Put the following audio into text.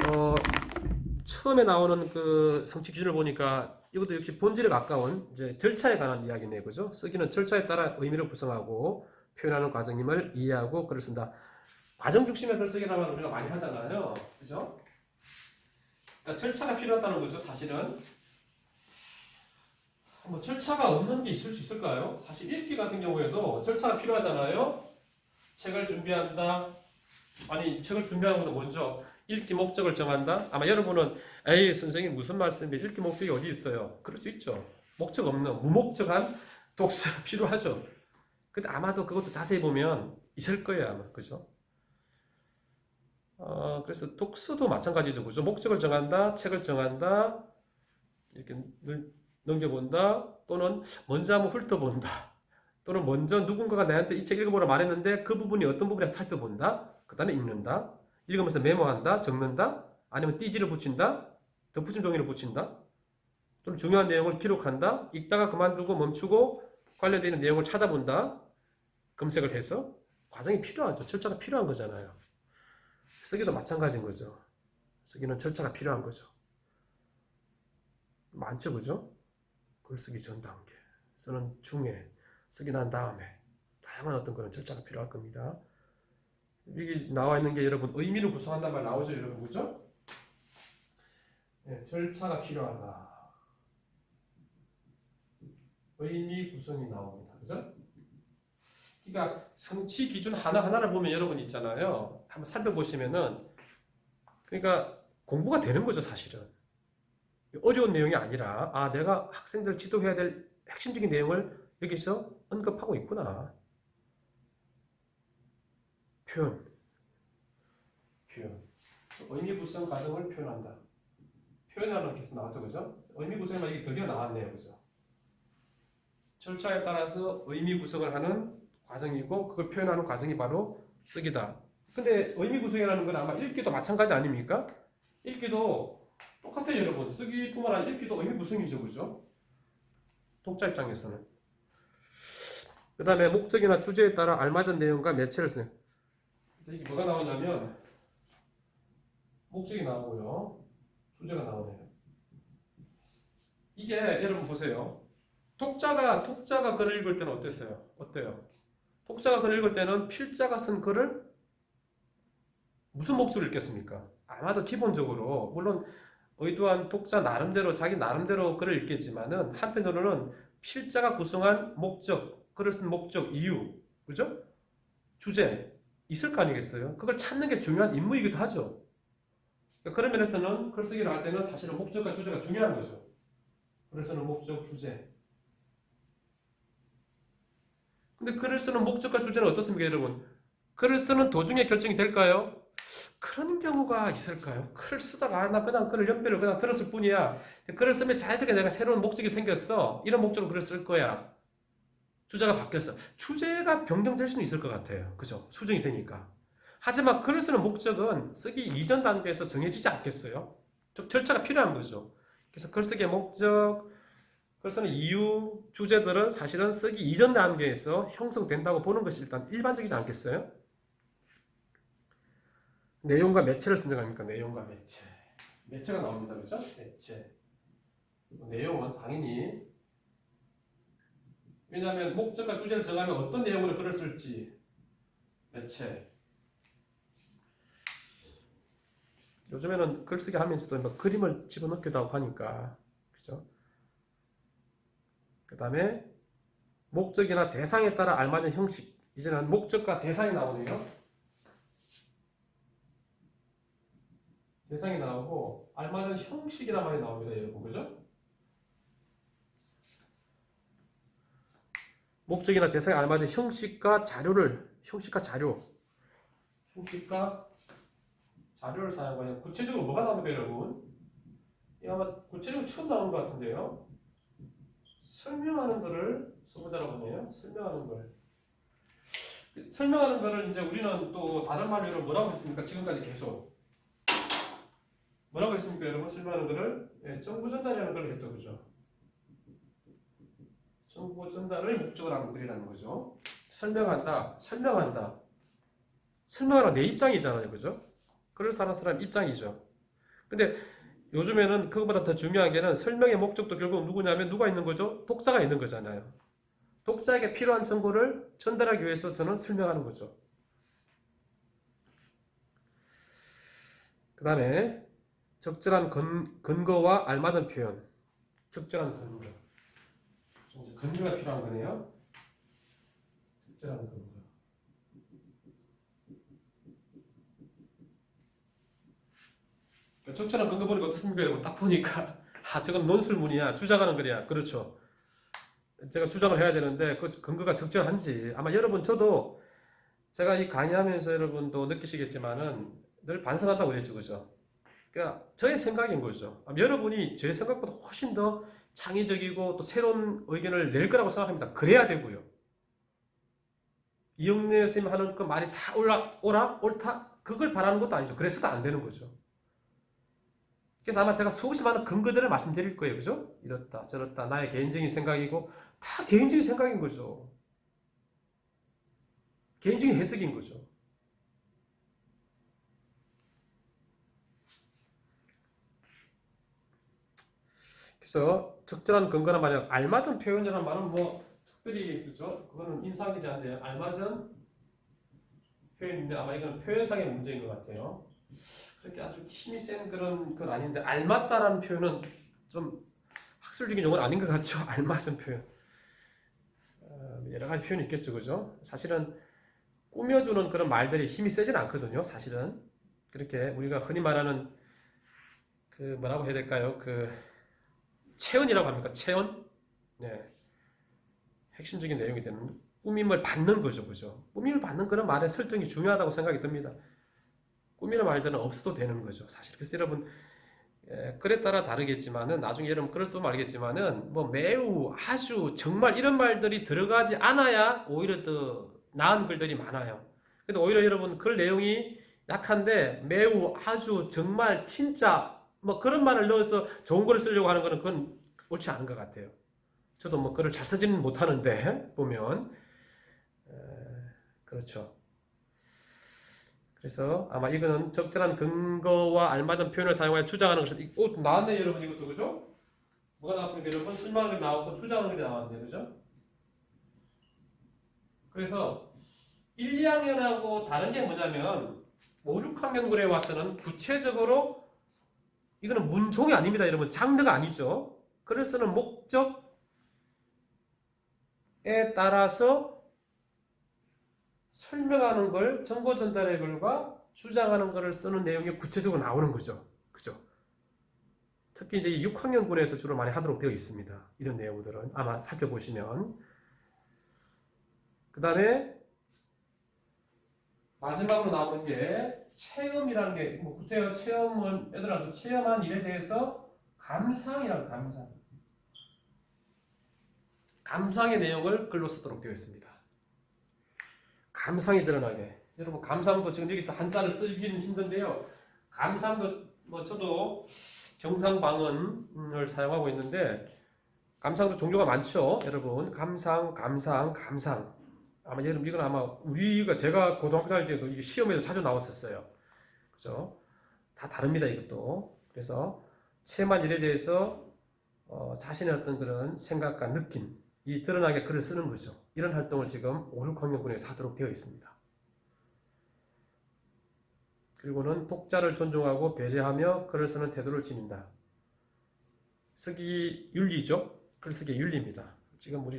어, 처음에 나오는 그 성취 기준을 보니까 이것도 역시 본질에 가까운 이제 절차에 관한 이야기네요. 그죠? 쓰기는 절차에 따라 의미를 구성하고 표현하는 과정임을 이해하고 글을 쓴다. 과정 중심의 글쓰기라는 말 우리가 많이 하잖아요. 그죠? 그러니까 절차가 필요하다는 거죠, 사실은. 뭐 절차가 없는 게 있을 수 있을까요? 사실 읽기 같은 경우에도 절차가 필요하잖아요. 책을 준비한다. 아니, 책을 준비하는 것도 먼저 읽기 목적을 정한다? 아마 여러분은 에이 선생님 무슨 말씀이에요? 읽기 목적이 어디 있어요? 그럴 수 있죠. 목적 없는 무목적한 독서가 필요하죠. 근데 아마도 그것도 자세히 보면 있을 거예요, 아마. 그죠? 그래서 독서도 마찬가지죠. 그죠? 목적을 정한다, 책을 정한다, 이렇게 넘겨본다, 또는 먼저 한번 훑어본다, 또는 먼저 누군가가 나한테 이 책 읽어보라 말했는데 그 부분이 어떤 부분이라 살펴본다, 그 다음에 읽는다, 읽으면서 메모한다, 적는다, 아니면 띠지를 붙인다, 덧붙임 종이를 붙인다, 또는 중요한 내용을 기록한다, 읽다가 그만두고 멈추고 관련되어 있는 내용을 찾아본다, 검색을 해서. 과정이 필요하죠. 절차가 필요한 거잖아요. 쓰기도 마찬가지인 거죠. 쓰기는 절차가 필요한 거죠. 많죠, 그죠? 글 쓰기 전 단계, 쓰는 중에, 쓰기 난 다음에 다양한 어떤 그런 절차가 필요할 겁니다. 여기 나와 있는 게 여러분 의미를 구성한다는 말 나오죠, 여러분. 그죠? 네, 절차가 필요하다. 의미 구성이 나옵니다. 그죠? 그러니까 성취 기준 하나하나를 보면 여러분 있잖아요. 한번 살펴보시면은, 그러니까 공부가 되는 거죠, 사실은. 어려운 내용이 아니라, 아, 내가 학생들 지도해야 될 핵심적인 내용을 여기서 언급하고 있구나. 표현. 의미 구성 과정을 표현한다. 표현하는 게 계속 나왔죠, 그죠? 의미 구성이 이게 드디어 나왔네요, 그죠? 절차에 따라서 의미 구성을 하는 과정이고, 그걸 표현하는 과정이 바로 쓰기다. 근데 의미 구성이라는 건 아마 읽기도 마찬가지 아닙니까? 읽기도 똑같아요, 여러분. 쓰기뿐만 아니라 읽기도 의미 구성이죠, 그죠? 독자 입장에서는. 그 다음에 목적이나 주제에 따라 알맞은 내용과 매체를 쓰는. 이게 뭐가 나오냐면, 목적이 나오고요, 주제가 나오네요. 이게 여러분 보세요. 독자가 글을 읽을 때는 어땠어요? 어때요? 독자가 글을 읽을 때는 필자가 쓴 글을 무슨 목적으로 읽겠습니까? 아마도 기본적으로, 물론 의도한 독자 나름대로, 자기 나름대로 글을 읽겠지만은, 한편으로는 필자가 구성한 목적, 글을 쓴 목적, 이유, 그죠? 주제 있을 거 아니겠어요? 그걸 찾는 게 중요한 임무이기도 하죠. 그러니까 그런 면에서는 글쓰기를 할 때는 사실은 목적과 주제가 중요한 거죠. 그래서는 목적, 주제. 근데 글을 쓰는 목적과 주제는 어떻습니까, 여러분? 글을 쓰는 도중에 결정이 될까요? 그런 경우가 있을까요? 글을 쓰다가 나 그냥 글을 연필로 그냥 들었을 뿐이야. 글을 쓰면 자연스럽게 내가 새로운 목적이 생겼어. 이런 목적으로 글을 쓸 거야. 주제가 바뀌었어. 주제가 변경될 수는 있을 것 같아요. 그죠? 수정이 되니까. 하지만 글을 쓰는 목적은 쓰기 이전 단계에서 정해지지 않겠어요? 좀 절차가 필요한 거죠. 그래서 글쓰기의 목적, 글쓰는 이유, 주제들은 사실은 쓰기 이전 단계에서 형성된다고 보는 것이 일단 일반적이지 않겠어요? 내용과 매체를 선정합니까? 내용과 매체. 매체가 나옵니다. 그죠? 매체. 내용은 당연히, 왜냐하면 목적과 주제를 정하면 어떤 내용으로 글을 쓸지. 매체. 요즘에는 글쓰기 하면서도 뭐 그림을 집어넣기도 하고 하니까, 그죠? 그 다음에 목적이나 대상에 따라 알맞은 형식. 이제는 목적과 대상이 나오네요. 대상이 나오고 알맞은 형식이란 말이 나옵니다, 여러분. 그죠? 목적이나 대상에 알맞은 형식과 자료, 형식과 자료를 사용하여 구체적으로 뭐가 나옵니까, 여러분? 이 아마 구체적으로 처음 나오는 것 같은데요. 설명하는 거를 써보자라고 하네요. 설명하는 거를 이제 우리는 또 다른 말로 뭐라고 했습니까? 지금까지 계속 뭐라고 했습니까, 여러분? 설명하는 거를 정보 전달이라는 걸 했죠, 그죠? 정보 전달을 목적으로 하는 글이라는 거죠. 설명하라 내 입장이잖아요, 그죠? 글을 쓰는 사람 입장이죠. 근데 요즘에는 그것보다 더 중요한 게는 설명의 목적도 결국 누구냐면 누가 있는 거죠? 독자가 있는 거잖아요. 독자에게 필요한 정보를 전달하기 위해서 저는 설명하는 거죠. 그 다음에 적절한 근거와 알맞은 표현. 적절한 근거. 이제 근거가 필요한 거네요. 적절한 근거. 적절한 근거 보니까 어떻습니까, 여러분? 딱 보니까 저건 논술문이야, 주장하는 거야. 그렇죠. 제가 주장을 해야 되는데 그 근거가 적절한지 아마 여러분 저도 제가 이 강의하면서 여러분도 느끼시겠지만은 늘 반성한다고 그랬죠, 그죠? 그러니까 저의 생각인 거죠. 여러분이 제 생각보다 훨씬 더 창의적이고 또 새로운 의견을 낼 거라고 생각합니다. 그래야 되고요. 이영래 선생님 하는 그 말이 다 옳아? 옳다? 그걸 바라는 것도 아니죠. 그래서도 안 되는 거죠. 그래서 아마 제가 수없이 많은 근거들을 말씀드릴 거예요. 그죠? 이렇다, 저렇다. 나의 개인적인 생각이고, 다 개인적인 생각인 거죠. 개인적인 해석인 거죠. 그래서 적절한 근거란 말이야. 알맞은 표현이라는 말은 뭐, 특별히, 그죠? 그거는 인상이지 않는데, 알맞은 표현인데, 아마 이건 표현상의 문제인 것 같아요. 그렇게 아주 힘이 센 그런 건 아닌데, 알맞다라는 표현은 좀 학술적인 용어는 아닌 것 같죠? 알맞은 표현. 여러 가지 표현이 있겠죠, 그죠? 사실은 꾸며주는 그런 말들이 힘이 세진 않거든요, 사실은. 그렇게 우리가 흔히 말하는 그 뭐라고 해야 될까요? 그 체언이라고 합니까? 체언? 네, 핵심적인 내용이 되는 꾸밈을 받는 거죠, 그죠? 꾸밈을 받는 그런 말의 설정이 중요하다고 생각이 듭니다. 꾸미는 말들은 없어도 되는 거죠, 사실. 그래서 여러분 글에 따라 다르겠지만은 나중에 여러분 글을 쓰면 알겠지만은 뭐 매우 아주 정말 이런 말들이 들어가지 않아야 오히려 더 나은 글들이 많아요. 근데 오히려 여러분 글 내용이 약한데 매우 아주 정말 진짜 뭐 그런 말을 넣어서 좋은 글을 쓰려고 하는 거는 그건 옳지 않은 것 같아요. 저도 뭐 글을 잘 쓰지는 못하는데 보면 그렇죠. 그래서 아마 이거는 적절한 근거와 알맞은 표현을 사용하여 주장하는 것이 나왔네 여러분 이것도 그죠? 뭐가 나왔습니까 여러분? 설명이 나왔고 주장하는 게 나왔네 그죠? 그래서 1, 2학년하고 다른 게 뭐냐면 5, 6학년군에 와서는 구체적으로 이거는 문종이 아닙니다 여러분 장르가 아니죠. 글을 쓰는 목적에 따라서 설명하는 걸 정보 전달의 글과 주장하는 글을 쓰는 내용이 구체적으로 나오는 거죠. 그죠? 특히 이제 6학년군에서 주로 많이 하도록 되어 있습니다. 이런 내용들은 아마 살펴보시면 그 다음에 마지막으로 나오는 게 체험이라는 게 뭐 구태여 체험은 얘들아 체험한 일에 대해서 감상이라는 감상의 내용을 글로 쓰도록 되어 있습니다. 감상이 드러나게 여러분 감상도 지금 여기서 한자를 쓰기는 힘든데요. 감상도 뭐 저도 경상방언을 사용하고 있는데 감상도 종류가 많죠. 여러분 감상, 감상 아마 여러분 이건 아마 우리가 제가 고등학교 다닐 때도 이게 시험에도 자주 나왔었어요. 그죠? 다 다릅니다 이것도. 그래서 체험한 일에 대해서 자신의 어떤 그런 생각과 느낌 이 드러나게 글을 쓰는 거죠. 이런 활동을 지금 5, 6학년군에서 하도록 되어 있습니다. 그리고는 독자를 존중하고 배려하며 글을 쓰는 태도를 지닌다. 쓰기 윤리죠. 글쓰기 윤리입니다. 지금 우리